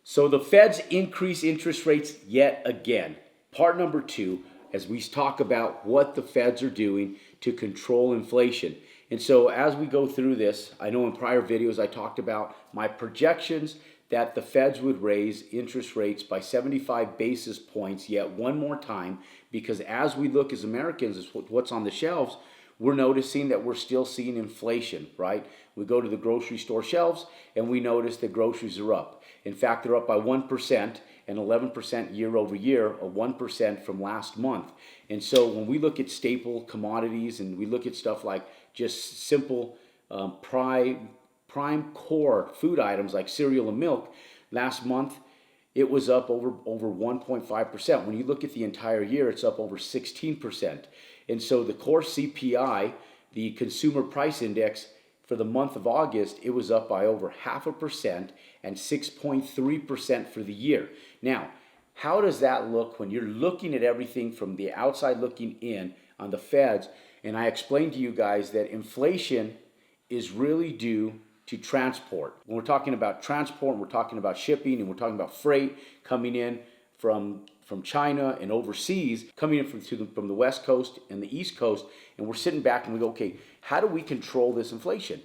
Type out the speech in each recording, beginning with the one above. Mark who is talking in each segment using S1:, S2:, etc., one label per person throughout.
S1: So the Fed's increase interest rates yet again. Part number two, as we talk about what the Feds are doing to control inflation. And so as we go through this, I know in prior videos I talked about my projections that the Feds would raise interest rates by 75 basis points yet one more time, because as we look as Americans at what's on the shelves, we're noticing that we're still seeing inflation, right? We go to the grocery store shelves and we notice that groceries are up. In fact, they're up by 1% and 11% year over year, or 1% from last month. And so when we look at staple commodities and we look at stuff like just simple prime core food items like cereal and milk, last month it was up over 1.5%. When you look at the entire year, it's up over 16%. And so the core CPI, the consumer price index, for the month of August, it was up by over 0.5% and 6.3% for the year. Now, how does that look when you're looking at everything from the outside looking in on the Feds? And I explained to you guys that inflation is really due to transport. When we're talking about transport, we're talking about shipping, and we're talking about freight coming in from China and overseas, coming in from the West Coast and the East Coast, and we're sitting back and we go, okay, how do we control this inflation?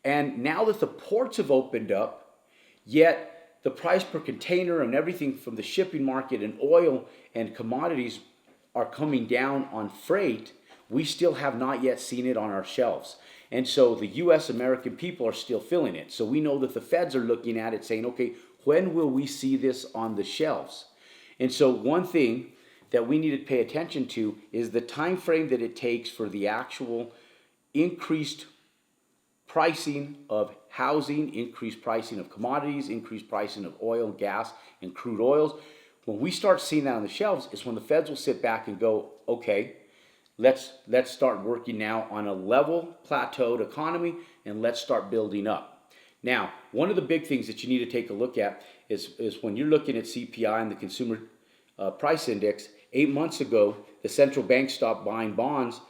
S1: And now that the ports have opened up, yet the price per container and everything from the shipping market and oil and commodities are coming down on freight, we still have not yet seen it on our shelves. And so the US American people are still feeling it. So we know that the Feds are looking at it saying, okay, when will we see this on the shelves? And so one thing that we need to pay attention to is the time frame that it takes for the actual increased pricing of housing, increased pricing of commodities, increased pricing of oil, gas, and crude oils. When we start seeing that on the shelves is when the Feds will sit back and go, okay, let's start working now on a level plateaued economy and let's start building up. Now, one of the big things that you need to take a look at is when you're looking at CPI and the consumer price index. 8 months ago, the central bank stopped buying bonds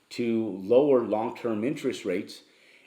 S1: to lower long-term interest rates.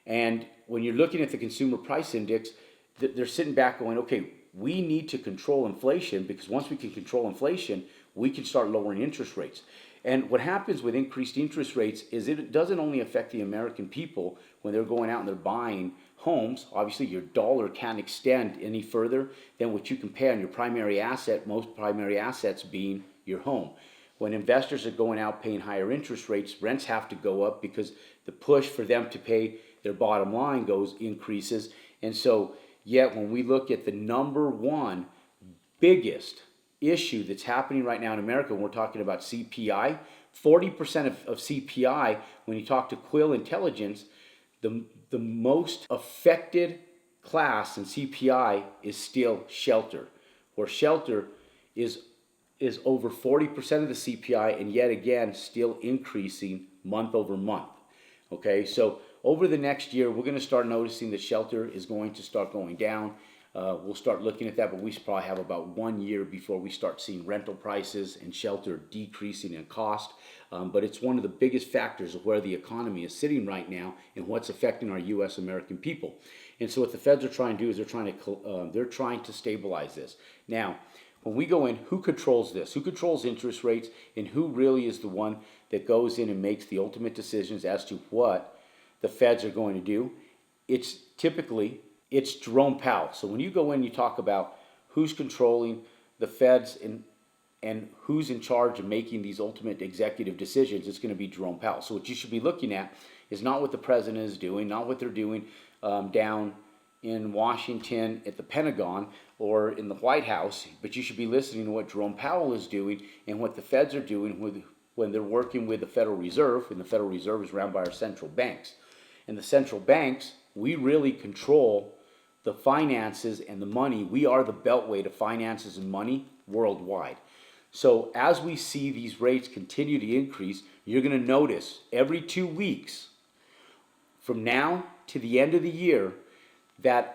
S1: And when you're looking at the consumer price index, they're sitting back going, okay, we need to control inflation, because once we can control inflation, we can start lowering interest rates. And what happens with increased interest rates is it doesn't only affect the American people when they're going out and they're buying homes. Obviously, your dollar can't extend any further than what you can pay on your primary asset, most primary assets being your home. When investors are going out paying higher interest rates, rents have to go up because the push for them to pay their bottom line increases. And so, yet when we look at the number one biggest issue that's happening right now in America, when we're talking about CPI, 40% of CPI, when you talk to Quill Intelligence, the most affected class in CPI is still shelter, where shelter is over 40% of the CPI, and yet again still increasing month over month. Okay, so over the next year, we're going to start noticing that shelter is going to start going down. We'll start looking at that, but we probably have about 1 year before we start seeing rental prices and shelter decreasing in cost. But it's one of the biggest factors of where the economy is sitting right now and what's affecting our U.S. American people. And so what the Feds are trying to do is they're trying to stabilize this. Now, when we go in, who controls this? Who controls interest rates, and who really is the one that goes in and makes the ultimate decisions as to what the Feds are going to do? It's Jerome Powell. So when you go in, you talk about who's controlling the Feds and who's in charge of making these ultimate executive decisions, it's going to be Jerome Powell. So what you should be looking at is not what the president is doing, not what they're doing down in Washington at the Pentagon or in the White House, but you should be listening to what Jerome Powell is doing and what the Feds are doing when they're working with the Federal Reserve, and the Federal Reserve is run by our central banks. And the central banks, we really control the finances and the money. We are the beltway to finances and money worldwide. So as we see these rates continue to increase, you're going to notice every 2 weeks from now to the end of the year that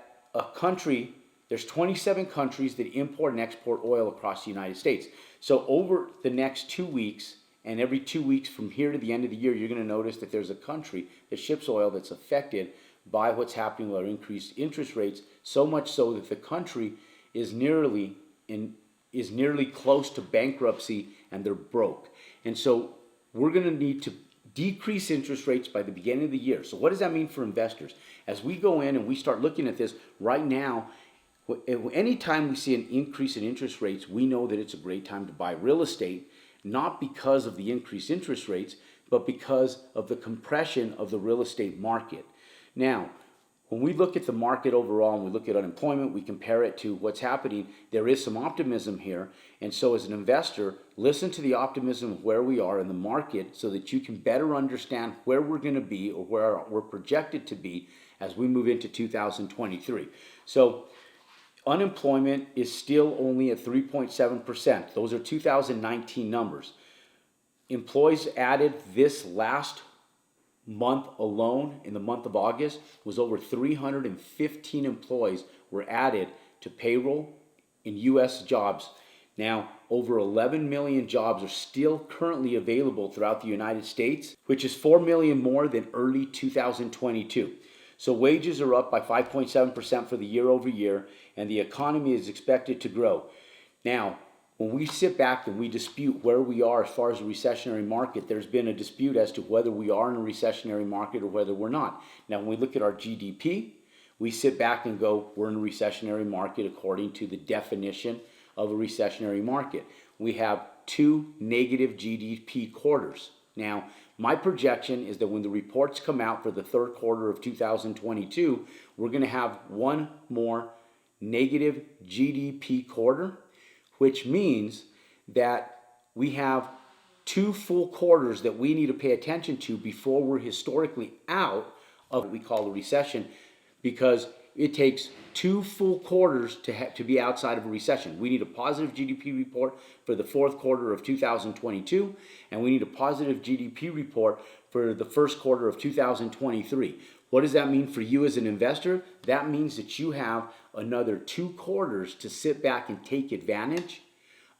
S1: there's 27 countries that import and export oil across the United States. So over the next 2 weeks, and every 2 weeks from here to the end of the year, you're going to notice that there's a country that ships oil that's affected by what's happening with our increased interest rates, so much so that the country is nearly close to bankruptcy and they're broke. And so we're going to need to decrease interest rates by the beginning of the year. So what does that mean for investors? As we go in and we start looking at this right now, anytime we see an increase in interest rates, we know that it's a great time to buy real estate, not because of the increased interest rates, but because of the compression of the real estate market. Now, when we look at the market overall and we look at unemployment, we compare it to what's happening, there is some optimism here. And so as an investor, listen to the optimism of where we are in the market so that you can better understand where we're going to be or where we're projected to be as we move into 2023. So unemployment is still only at 3.7%. Those are 2019 numbers. Employees added this last month alone, in the month of August, was over 315 employees were added to payroll in U.S. jobs. Now, over 11 million jobs are still currently available throughout the United States, which is 4 million more than early 2022. So wages are up by 5.7% for the year over year, and the economy is expected to grow. Now, when we sit back and we dispute where we are as far as a recessionary market, there's been a dispute as to whether we are in a recessionary market or whether we're not. Now, when we look at our GDP, we sit back and go, we're in a recessionary market according to the definition of a recessionary market. We have 2 negative GDP quarters. Now, my projection is that when the reports come out for the third quarter of 2022, we're going to have one more negative GDP quarter, which means that we have 2 full quarters that we need to pay attention to before we're historically out of what we call a recession, because it takes 2 full quarters to be outside of a recession. We need a positive GDP report for the fourth quarter of 2022, and we need a positive GDP report for the first quarter of 2023. What does that mean for you as an investor? That means that you have another 2 quarters to sit back and take advantage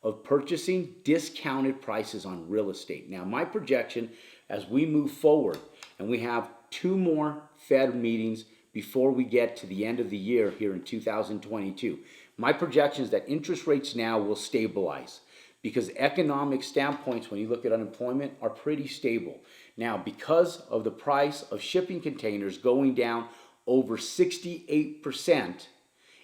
S1: of purchasing discounted prices on real estate. Now, my projection as we move forward, and we have 2 more Fed meetings before we get to the end of the year here in 2022, my projection is that interest rates now will stabilize, because economic standpoints, when you look at unemployment, are pretty stable. Now, because of the price of shipping containers going down over 68%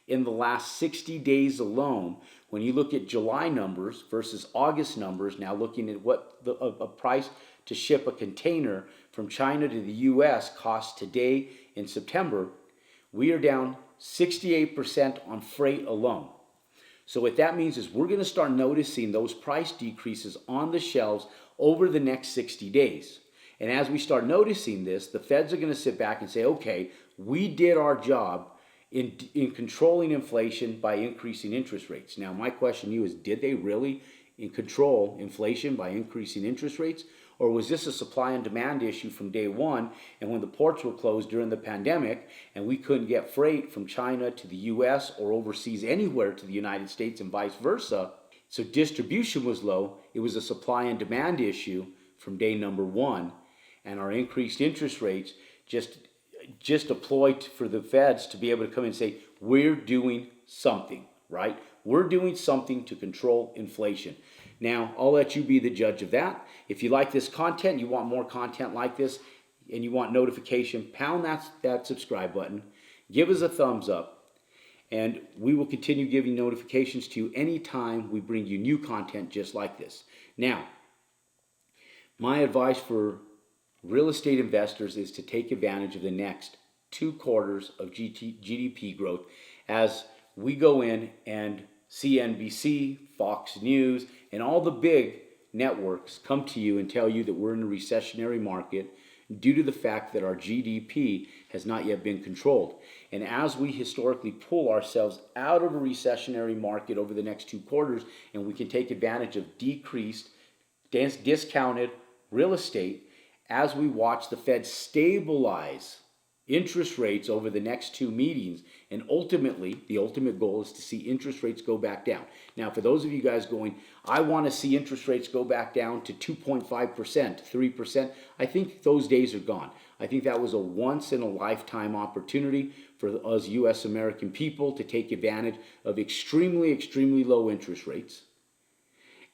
S1: in the last 60 days alone, when you look at July numbers versus August numbers, now looking at what a price to ship a container from China to the U.S. costs today in September, we are down 68% on freight alone. So what that means is we're going to start noticing those price decreases on the shelves over the next 60 days. And as we start noticing this, the Feds are going to sit back and say, okay, we did our job in controlling inflation by increasing interest rates. Now, my question to you is, did they really control inflation by increasing interest rates? Or was this a supply and demand issue from day one? And when the ports were closed during the pandemic and we couldn't get freight from China to the US or overseas anywhere to the United States and vice versa, so distribution was low, it was a supply and demand issue from day number one. And our increased interest rates just deployed for the Feds to be able to come in and say, we're doing something, right? We're doing something to control inflation. Now, I'll let you be the judge of that. If you like this content, you want more content like this, and you want notification, pound that subscribe button. Give us a thumbs up, and we will continue giving notifications to you anytime we bring you new content just like this. Now, my advice for real estate investors is to take advantage of the next 2 quarters of GDP growth as we go in and CNBC, Fox News, and all the big networks come to you and tell you that we're in a recessionary market due to the fact that our GDP has not yet been controlled. And as we historically pull ourselves out of a recessionary market over the next 2 quarters, and we can take advantage of decreased, discounted real estate as we watch the Fed stabilize interest rates over the next two meetings, and ultimately, the ultimate goal is to see interest rates go back down. Now, for those of you guys going, I want to see interest rates go back down to 2.5%, 3%, I think those days are gone. I think that was a once-in-a-lifetime opportunity for us U.S. American people to take advantage of extremely, extremely low interest rates.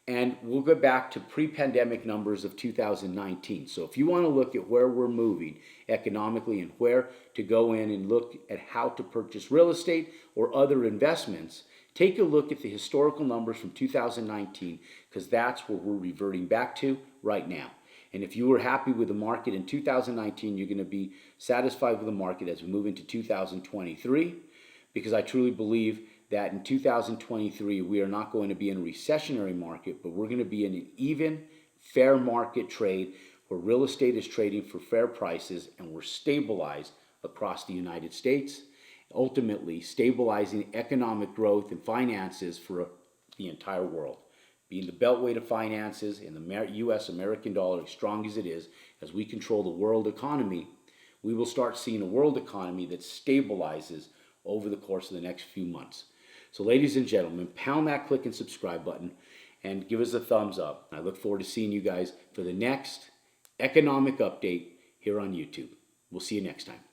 S1: And we'll go back to pre-pandemic numbers of 2019. So if you want to look at where we're moving economically and where to go in and look at how to purchase real estate or other investments, take a look at the historical numbers from 2019, because that's where we're reverting back to right now. And if you were happy with the market in 2019, you're going to be satisfied with the market as we move into 2023, because I truly believe that in 2023, we are not going to be in a recessionary market, but we're going to be in an even, fair market trade where real estate is trading for fair prices and we're stabilized across the United States, ultimately stabilizing economic growth and finances for the entire world. Being the beltway of finances and the U.S. American dollar as strong as it is, as we control the world economy, we will start seeing a world economy that stabilizes over the course of the next few months. So ladies and gentlemen, pound that click and subscribe button and give us a thumbs up. I look forward to seeing you guys for the next economic update here on YouTube. We'll see you next time.